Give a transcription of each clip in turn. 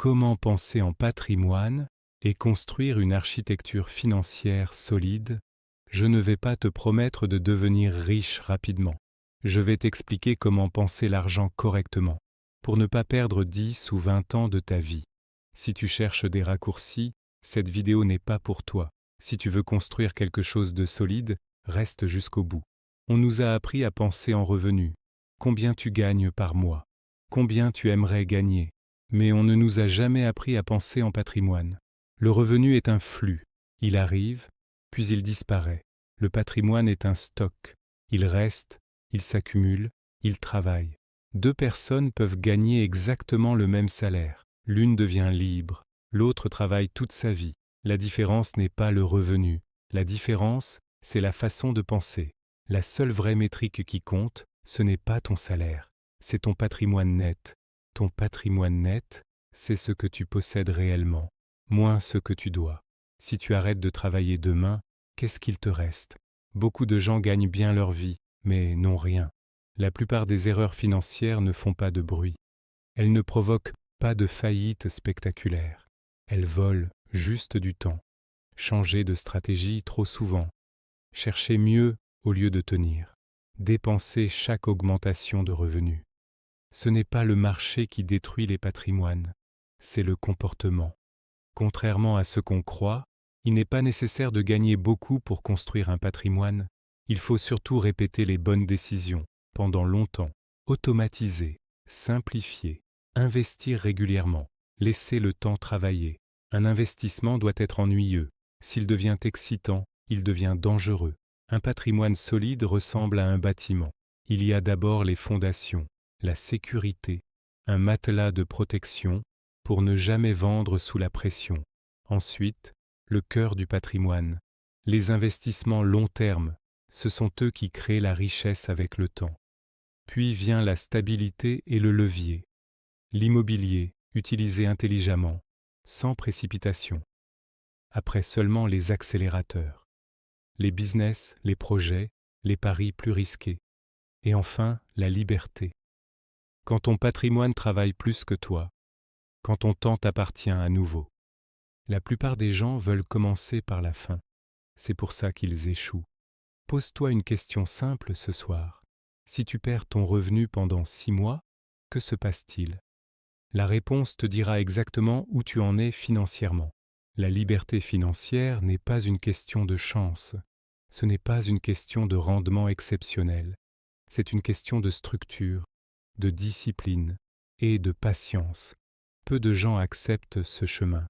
Comment penser en patrimoine et construire une architecture financière solide? Je ne vais pas te promettre de devenir riche rapidement. Je vais t'expliquer comment penser l'argent correctement, pour ne pas perdre 10 ou 20 ans de ta vie. Si tu cherches des raccourcis, cette vidéo n'est pas pour toi. Si tu veux construire quelque chose de solide, reste jusqu'au bout. On nous a appris à penser en revenus. Combien tu gagnes par mois? Combien tu aimerais gagner? Mais on ne nous a jamais appris à penser en patrimoine. Le revenu est un flux. Il arrive, puis il disparaît. Le patrimoine est un stock. Il reste, il s'accumule, il travaille. Deux personnes peuvent gagner exactement le même salaire. L'une devient libre, l'autre travaille toute sa vie. La différence n'est pas le revenu. La différence, c'est la façon de penser. La seule vraie métrique qui compte, ce n'est pas ton salaire, c'est ton patrimoine net. Ton patrimoine net, c'est ce que tu possèdes réellement, moins ce que tu dois. Si tu arrêtes de travailler demain, qu'est-ce qu'il te reste? Beaucoup de gens gagnent bien leur vie, mais n'ont rien. La plupart des erreurs financières ne font pas de bruit. Elles ne provoquent pas de faillite spectaculaire. Elles volent juste du temps. Changer de stratégie trop souvent. Chercher mieux au lieu de tenir. Dépenser chaque augmentation de revenus. Ce n'est pas le marché qui détruit les patrimoines, c'est le comportement. Contrairement à ce qu'on croit, il n'est pas nécessaire de gagner beaucoup pour construire un patrimoine. Il faut surtout répéter les bonnes décisions pendant longtemps, automatiser, simplifier, investir régulièrement, laisser le temps travailler. Un investissement doit être ennuyeux. S'il devient excitant, il devient dangereux. Un patrimoine solide ressemble à un bâtiment. Il y a d'abord les fondations, la sécurité, un matelas de protection pour ne jamais vendre sous la pression. Ensuite, le cœur du patrimoine. Les investissements long terme, ce sont eux qui créent la richesse avec le temps. Puis vient la stabilité et le levier. L'immobilier, utilisé intelligemment, sans précipitation. Après seulement les accélérateurs. Les business, les projets, les paris plus risqués. Et enfin, la liberté. Quand ton patrimoine travaille plus que toi, quand ton temps t'appartient à nouveau. La plupart des gens veulent commencer par la fin. C'est pour ça qu'ils échouent. Pose-toi une question simple ce soir. Si tu perds ton revenu pendant 6 mois, que se passe-t-il? La réponse te dira exactement où tu en es financièrement. La liberté financière n'est pas une question de chance. Ce n'est pas une question de rendement exceptionnel. C'est une question de structure, de discipline et de patience. Peu de gens acceptent ce chemin.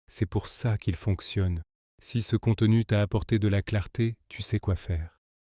C'est pour ça qu'il fonctionne. Si ce contenu t'a apporté de la clarté, tu sais quoi faire.